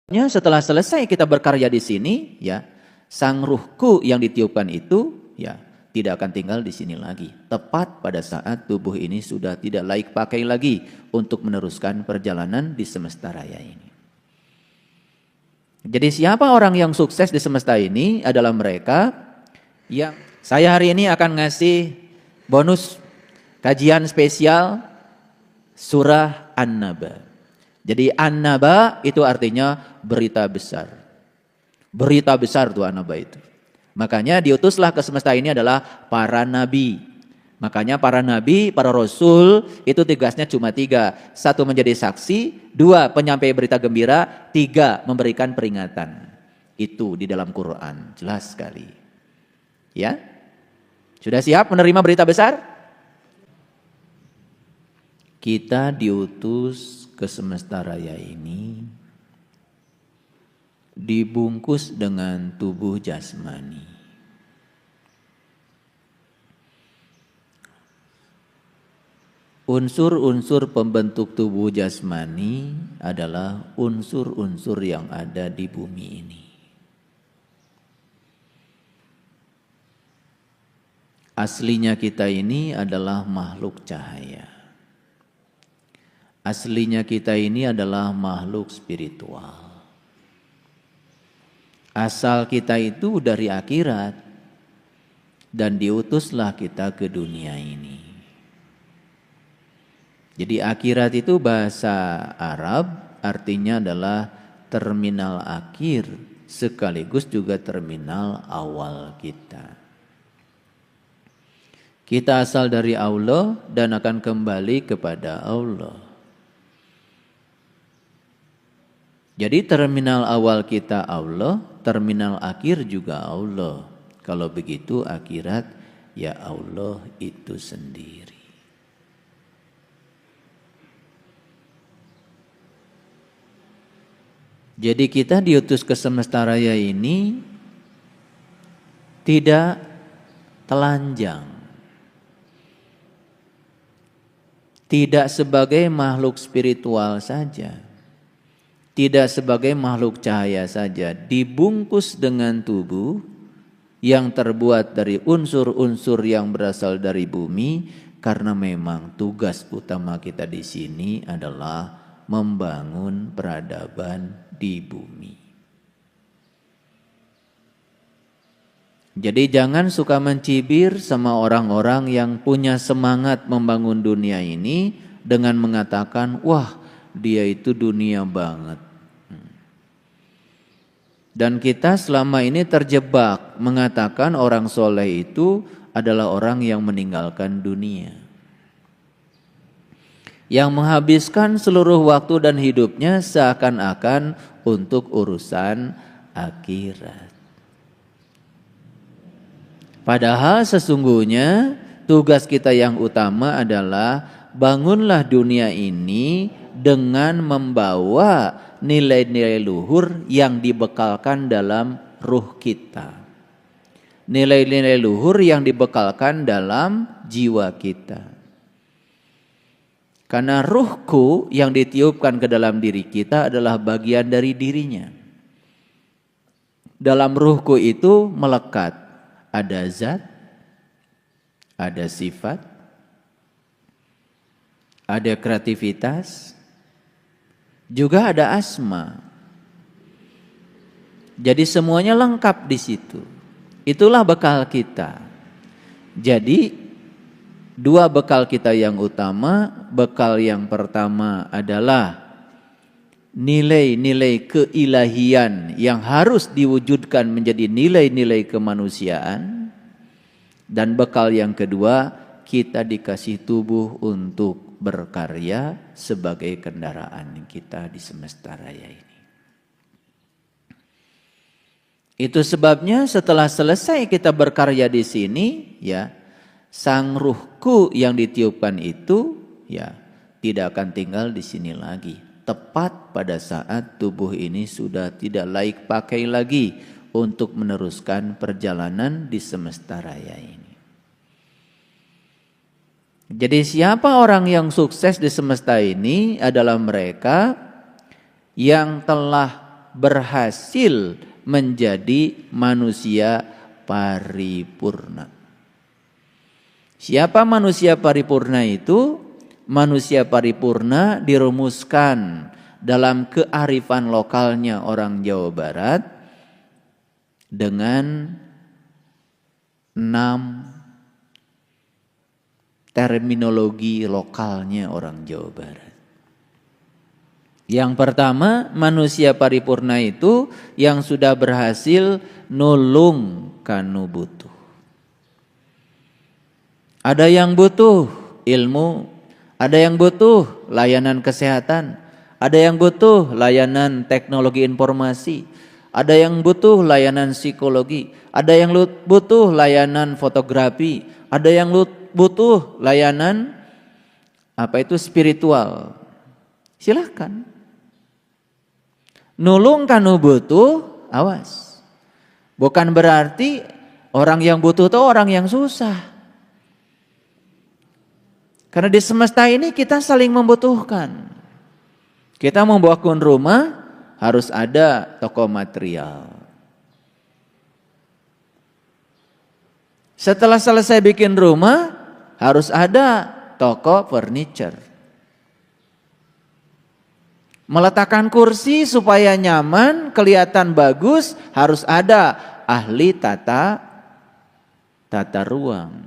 Setelah selesai kita berkarya di sini, ya, sang ruhku yang ditiupkan itu, ya, tidak akan tinggal di sini lagi. Tepat pada saat tubuh ini sudah tidak layak pakai lagi untuk meneruskan perjalanan di semesta raya ini. Jadi siapa orang yang sukses di semesta ini adalah mereka yang saya hari ini akan ngasih bonus kajian spesial surah An-Naba. Jadi An-Naba itu artinya berita besar. Berita besar tuh An-Naba itu. Makanya diutuslah ke semesta ini adalah para nabi. Makanya para nabi, para rasul itu tugasnya cuma 3. 1 menjadi saksi, 2 penyampai berita gembira, 3 memberikan peringatan. Itu di dalam Quran, jelas sekali. Ya? Sudah siap menerima berita besar? Kita diutus ke semesta raya ini dibungkus dengan tubuh jasmani. Unsur-unsur pembentuk tubuh jasmani adalah unsur-unsur yang ada di bumi ini. Aslinya kita ini adalah makhluk cahaya. Aslinya kita ini adalah makhluk spiritual. Asal kita itu dari akhirat dan diutuslah kita ke dunia ini. Jadi akhirat itu bahasa Arab artinya adalah terminal akhir sekaligus juga terminal awal kita. Kita asal dari Allah dan akan kembali kepada Allah. Jadi terminal awal kita Allah, terminal akhir juga Allah. Kalau begitu akhirat ya Allah itu sendiri. Jadi kita diutus ke semesta raya ini tidak telanjang. Tidak sebagai makhluk spiritual saja. Tidak sebagai makhluk cahaya saja, dibungkus dengan tubuh yang terbuat dari unsur-unsur yang berasal dari bumi, karena memang tugas utama kita di sini adalah membangun peradaban di bumi. Jadi jangan suka mencibir sama orang-orang yang punya semangat membangun dunia ini dengan mengatakan, wah, dia itu dunia banget. Dan kita selama ini terjebak mengatakan orang soleh itu adalah orang yang meninggalkan dunia. Yang menghabiskan seluruh waktu dan hidupnya seakan-akan untuk urusan akhirat. Padahal sesungguhnya tugas kita yang utama adalah bangunlah dunia ini dengan membawa nilai-nilai luhur yang dibekalkan dalam ruh kita. Nilai-nilai luhur yang dibekalkan dalam jiwa kita. Karena ruhku yang ditiupkan ke dalam diri kita adalah bagian dari dirinya. Dalam ruhku itu melekat ada zat, ada sifat, ada kreativitas, juga ada asma. Jadi semuanya lengkap di situ. Itulah bekal kita. Jadi dua bekal kita yang utama, bekal yang pertama adalah nilai-nilai keilahian yang harus diwujudkan menjadi nilai-nilai kemanusiaan. Dan bekal yang kedua, kita dikasih tubuh untuk berkarya sebagai kendaraan kita di semesta raya ini. Itu sebabnya setelah selesai kita berkarya di sini, ya, sang ruhku yang ditiupkan itu, ya, tidak akan tinggal di sini lagi. Tepat pada saat tubuh ini sudah tidak layak pakai lagi untuk meneruskan perjalanan di semesta raya ini. Jadi siapa orang yang sukses di semesta ini adalah mereka yang telah berhasil menjadi manusia paripurna. Siapa manusia paripurna itu? Manusia paripurna dirumuskan dalam kearifan lokalnya orang Jawa Barat dengan 6 terminologi lokalnya orang Jawa Barat. Yang pertama, manusia paripurna itu yang sudah berhasil nulung kanu butuh. Ada yang butuh ilmu, ada yang butuh layanan kesehatan, ada yang butuh layanan teknologi informasi, ada yang butuh layanan psikologi, ada yang butuh layanan fotografi, ada yang butuh layanan spiritual. Silahkan. Nulung kanu butuh, awas. Bukan berarti orang yang butuh itu orang yang susah. Karena di semesta ini kita saling membutuhkan. Kita membangun rumah harus ada toko material. Setelah selesai bikin rumah harus ada toko furniture. Meletakkan kursi supaya nyaman, kelihatan bagus, harus ada ahli tata ruang.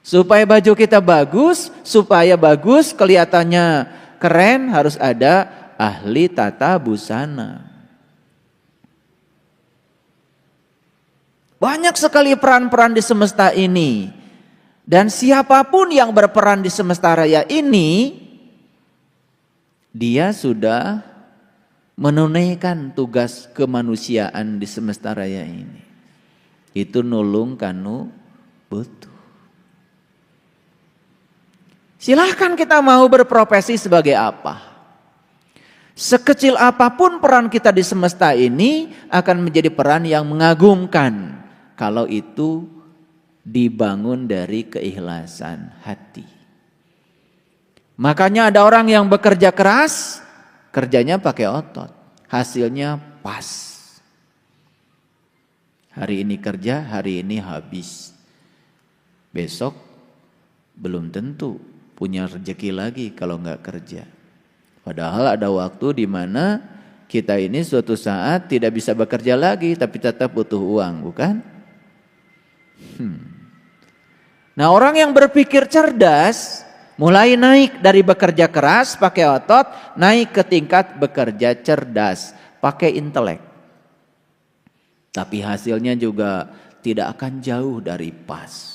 Supaya baju kita bagus, supaya bagus, kelihatannya keren, harus ada ahli tata busana. Banyak sekali peran-peran di semesta ini. Dan siapapun yang berperan di semesta raya ini, dia sudah menunaikan tugas kemanusiaan di semesta raya ini. Itu nulung kanu butuh. Silahkan kita mau berprofesi sebagai apa. Sekecil apapun peran kita di semesta ini akan menjadi peran yang mengagumkan. Kalau itu dibangun dari keikhlasan hati. Makanya ada orang yang bekerja keras, kerjanya pakai otot, hasilnya pas. Hari ini kerja, hari ini habis. Besok belum tentu punya rezeki lagi kalau nggak kerja. Padahal ada waktu di mana kita ini suatu saat tidak bisa bekerja lagi, tapi tetap butuh uang, bukan? Nah, orang yang berpikir cerdas mulai naik dari bekerja keras pakai otot, naik ke tingkat bekerja cerdas pakai intelek. Tapi hasilnya juga tidak akan jauh dari pas.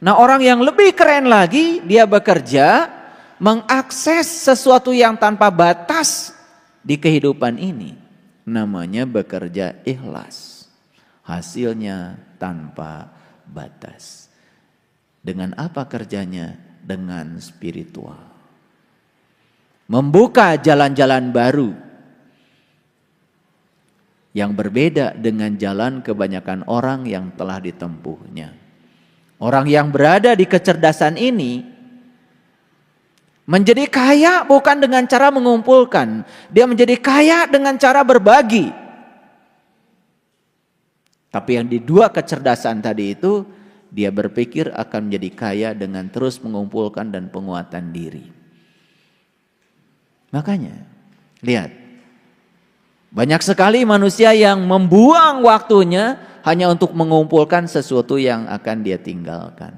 Nah, orang yang lebih keren lagi, dia bekerja mengakses sesuatu yang tanpa batas di kehidupan ini. Namanya bekerja ikhlas. Hasilnya tanpa batas. Dengan apa kerjanya? Dengan spiritual. Membuka jalan-jalan baru yang berbeda dengan jalan kebanyakan orang yang telah ditempuhnya. Orang yang berada di kecerdasan ini menjadi kaya bukan dengan cara mengumpulkan. Dia menjadi kaya dengan cara berbagi. Tapi yang di dua kecerdasan tadi itu, dia berpikir akan menjadi kaya dengan terus mengumpulkan dan penguatan diri. Makanya, lihat. Banyak sekali manusia yang membuang waktunya hanya untuk mengumpulkan sesuatu yang akan dia tinggalkan.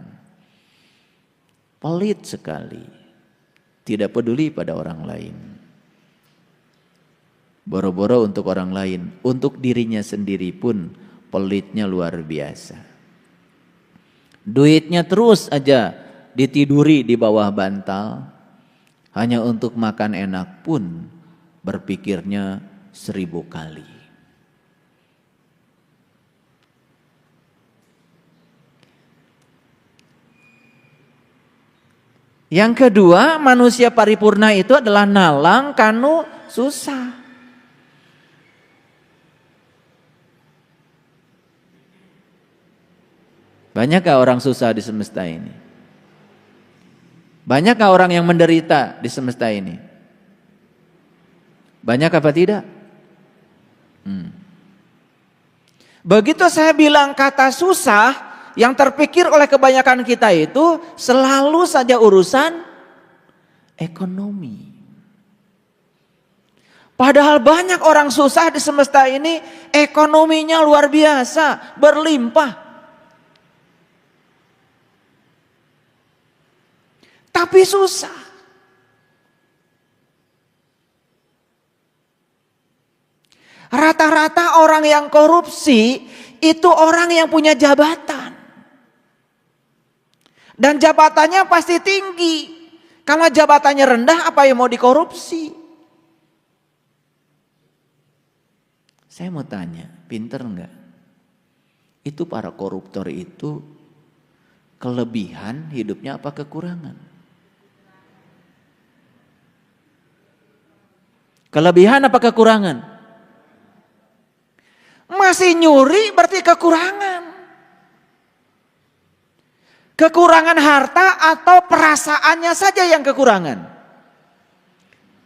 Pelit sekali. Tidak peduli pada orang lain. Boro-boro untuk orang lain. Untuk dirinya sendiri pun pelitnya luar biasa. Duitnya terus aja ditiduri di bawah bantal. Hanya untuk makan enak pun berpikirnya 1000 kali. Yang kedua, manusia paripurna itu adalah nalang kanu susah. Banyakkah orang susah di semesta ini? Banyakkah orang yang menderita di semesta ini? Banyak apa tidak? Begitu saya bilang kata susah, yang terpikir oleh kebanyakan kita itu selalu saja urusan ekonomi. Padahal banyak orang susah di semesta ini, ekonominya luar biasa, berlimpah. Tapi susah. Rata-rata orang yang korupsi itu orang yang punya jabatan. Dan jabatannya pasti tinggi. Kalau jabatannya rendah, apa yang mau dikorupsi? Saya mau tanya, pinter enggak? Itu para koruptor itu kelebihan hidupnya apa kekurangan? Kelebihan apa kekurangan? Masih nyuri berarti kekurangan. Kekurangan harta atau perasaannya saja yang kekurangan?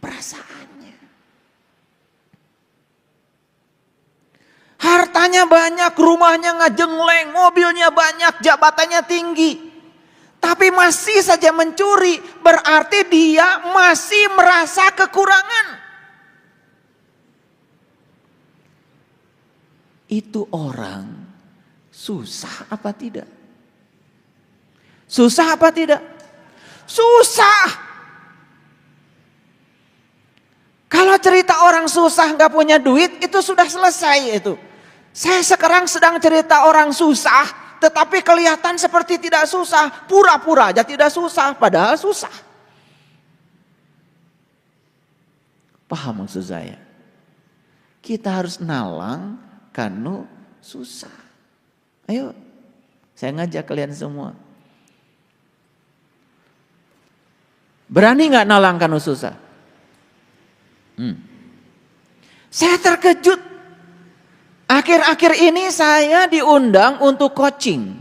Perasaannya. Hartanya banyak, rumahnya ngajengleng, mobilnya banyak, jabatannya tinggi. Tapi masih saja mencuri, berarti dia masih merasa kekurangan. Itu orang susah apa tidak? Susah apa tidak? Susah. Kalau cerita orang susah nggak punya duit itu sudah selesai itu. Saya sekarang sedang cerita orang susah, tetapi kelihatan seperti tidak susah, pura-pura aja tidak susah, padahal susah. Paham maksud saya? Kita harus nalang kanu susah. Ayo, saya ngajak kalian semua. Berani nggak nalang kanu susah? Saya terkejut. Akhir-akhir ini saya diundang untuk coaching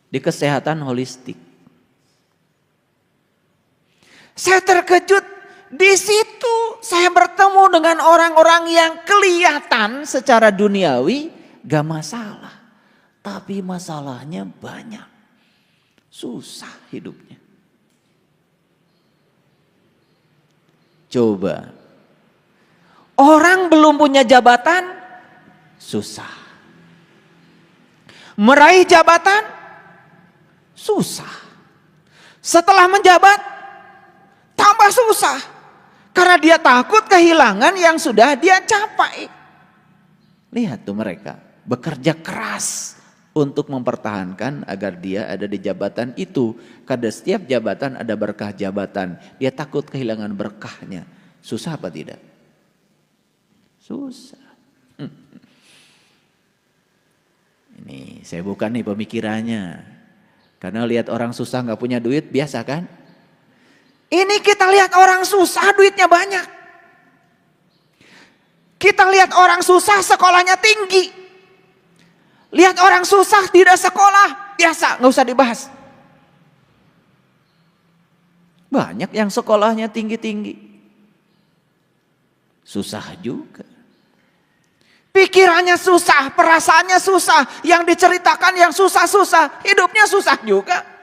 di kesehatan holistik. Saya terkejut. Di situ saya bertemu dengan orang-orang yang kelihatan secara duniawi gak masalah. Tapi masalahnya banyak. Susah hidupnya. Coba. Orang belum punya jabatan, susah. Meraih jabatan, susah. Setelah menjabat, tambah susah. Karena dia takut kehilangan yang sudah dia capai. Lihat tuh mereka bekerja keras untuk mempertahankan agar dia ada di jabatan itu. Karena setiap jabatan ada berkah jabatan. Dia takut kehilangan berkahnya. Susah apa tidak? Susah. Ini saya bukan nih pemikirannya. Karena lihat orang susah gak punya duit biasa kan? Ini kita lihat orang susah duitnya banyak. Kita lihat orang susah sekolahnya tinggi. Lihat orang susah tidak sekolah, biasa gak usah dibahas. Banyak yang sekolahnya tinggi-tinggi. Susah juga. Pikirannya susah, perasaannya susah. Yang diceritakan yang susah-susah, hidupnya susah juga.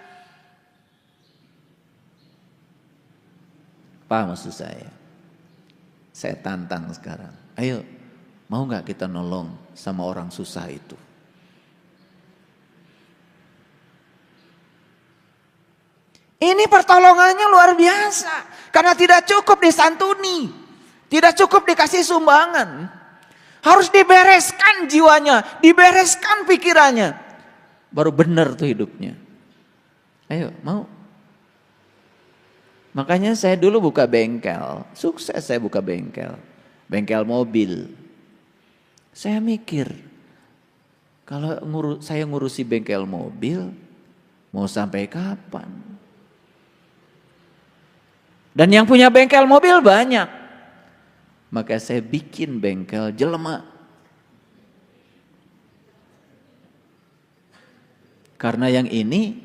Apa maksud saya? Saya tantang sekarang. Ayo, mau gak kita nolong sama orang susah itu? Ini pertolongannya luar biasa. Karena tidak cukup disantuni. Tidak cukup dikasih sumbangan. Harus dibereskan jiwanya. Dibereskan pikirannya. Baru benar tuh hidupnya. Ayo, mau? Makanya saya dulu buka bengkel, sukses saya buka bengkel mobil. Saya mikir, kalau saya ngurusi bengkel mobil, mau sampai kapan? Dan yang punya bengkel mobil banyak. Maka saya bikin bengkel jelema. Karena yang ini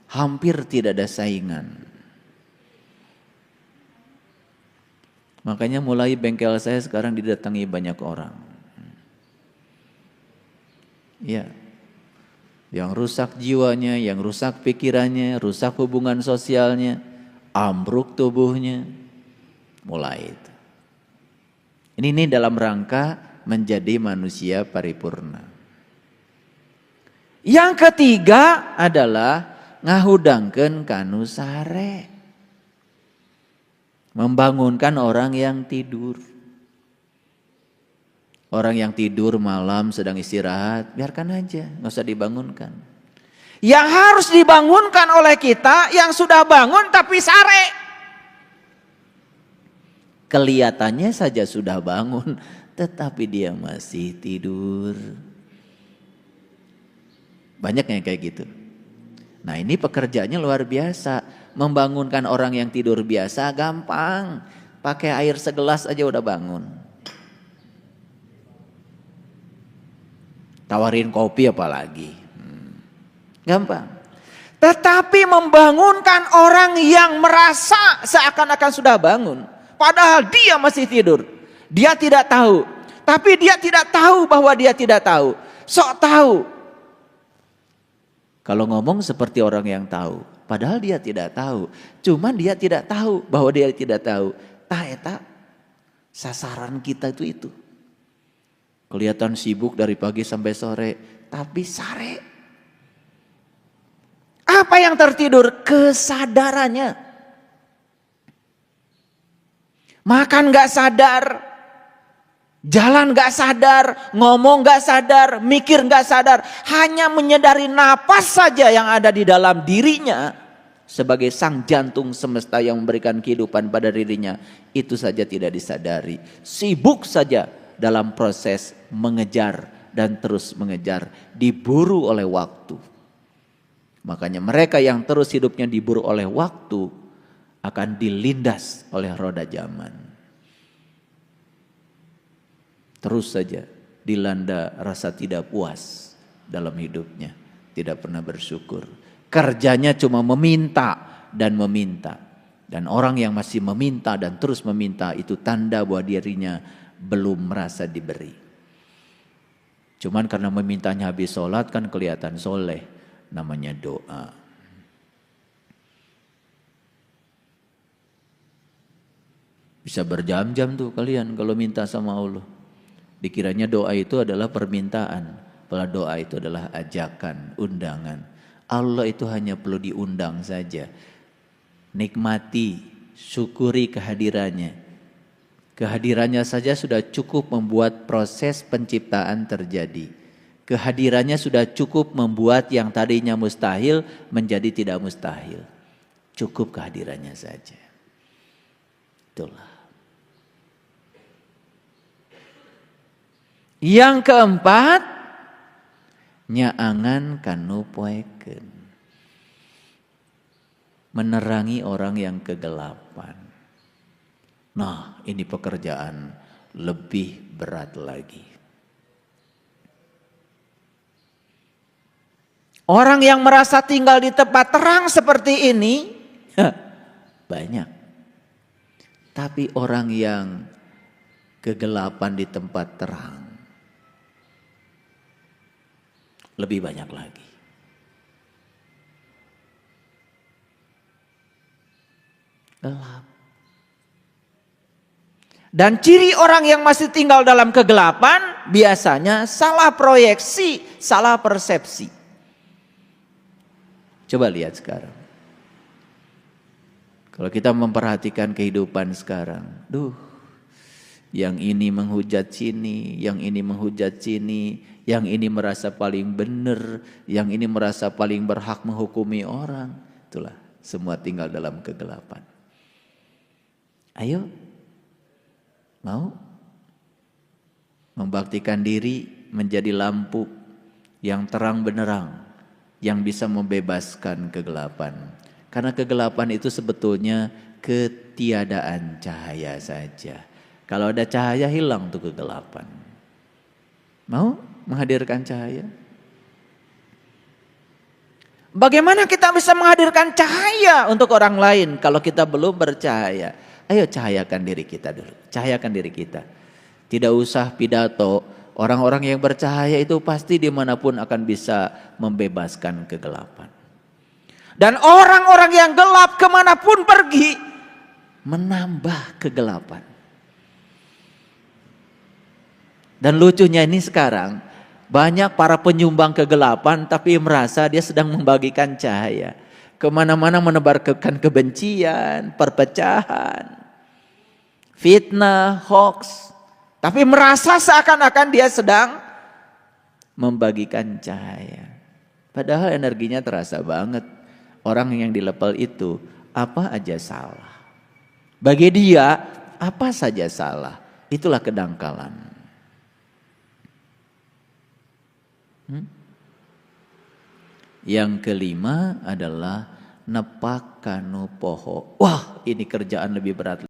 hampir tidak ada saingan. Makanya mulai bengkel saya sekarang didatangi banyak orang. Ya, yang rusak jiwanya, yang rusak pikirannya, rusak hubungan sosialnya, ambruk tubuhnya, mulai itu. Ini dalam rangka menjadi manusia paripurna. Yang ketiga adalah ngahudangkeun kanu sare. Membangunkan orang yang tidur. Orang yang tidur malam sedang istirahat, biarkan aja, nggak usah dibangunkan. Yang harus dibangunkan oleh kita yang sudah bangun tapi sare. Kelihatannya saja sudah bangun, tetapi dia masih tidur. Banyak yang kayak gitu. Nah, ini pekerjaannya luar biasa. Membangunkan orang yang tidur biasa gampang. Pakai air segelas aja udah bangun. Tawarin kopi apalagi. Gampang. Tetapi membangunkan orang yang merasa seakan-akan sudah bangun. Padahal dia masih tidur. Dia tidak tahu. Tapi dia tidak tahu bahwa dia tidak tahu. Sok tahu. Kalau ngomong seperti orang yang tahu. Padahal dia tidak tahu. Cuman dia tidak tahu bahwa dia tidak tahu. Eta sasaran kita itu. Kelihatan sibuk dari pagi sampai sore. Tapi sare. Apa yang tertidur? Kesadarannya. Makan gak sadar. Jalan gak sadar. Ngomong gak sadar. Mikir gak sadar. Hanya menyadari napas saja yang ada di dalam dirinya. Sebagai sang jantung semesta yang memberikan kehidupan pada dirinya. Itu saja tidak disadari. Sibuk saja dalam proses mengejar dan terus mengejar. Diburu oleh waktu. Makanya mereka yang terus hidupnya diburu oleh waktu. Akan dilindas oleh roda zaman. Terus saja dilanda rasa tidak puas dalam hidupnya. Tidak pernah bersyukur. Kerjanya cuma meminta dan meminta. Dan orang yang masih meminta dan terus meminta itu tanda bahwa dirinya belum merasa diberi. Cuman karena memintanya habis sholat kan kelihatan soleh. Namanya doa. Bisa berjam-jam tuh kalian kalau minta sama Allah. Dikiranya doa itu adalah permintaan. Padahal doa itu adalah ajakan, undangan. Allah itu hanya perlu diundang saja. Nikmati, syukuri kehadirannya. Kehadirannya saja sudah cukup membuat proses penciptaan terjadi. Kehadirannya sudah cukup membuat yang tadinya mustahil menjadi tidak mustahil. Cukup kehadirannya saja. Itulah. Yang keempat, nyaangan kanu poeken. Menerangi orang yang kegelapan. Nah, ini pekerjaan lebih berat lagi. Orang yang merasa tinggal di tempat terang seperti ini banyak. Tapi orang yang kegelapan di tempat terang lebih banyak lagi. Gelap. Dan ciri orang yang masih tinggal dalam kegelapan biasanya salah proyeksi, salah persepsi. Coba lihat sekarang. Kalau kita memperhatikan kehidupan sekarang, yang ini menghujat sini, yang ini menghujat sini, yang ini merasa paling benar, yang ini merasa paling berhak menghukumi orang. Itulah, semua tinggal dalam kegelapan. Ayo, mau membaktikan diri menjadi lampu yang terang benderang, yang bisa membebaskan kegelapan. Karena kegelapan itu sebetulnya ketiadaan cahaya saja. Kalau ada cahaya hilang tuh kegelapan. Mau menghadirkan cahaya? Bagaimana kita bisa menghadirkan cahaya untuk orang lain kalau kita belum bercahaya? Ayo cahayakan diri kita dulu. Cahayakan diri kita. Tidak usah pidato. Orang-orang yang bercahaya itu pasti dimanapun akan bisa membebaskan kegelapan. Dan orang-orang yang gelap kemanapun pergi, menambah kegelapan. Dan lucunya ini sekarang, banyak para penyumbang kegelapan tapi merasa dia sedang membagikan cahaya. Kemana-mana menebarkan kebencian, perpecahan, fitnah, hoax. Tapi merasa seakan-akan dia sedang membagikan cahaya. Padahal energinya terasa banget. Orang yang di level itu apa aja salah. Bagi dia apa saja salah. Itulah kedangkalan. Yang kelima adalah nepakanu poho. Wah, ini kerjaan lebih berat.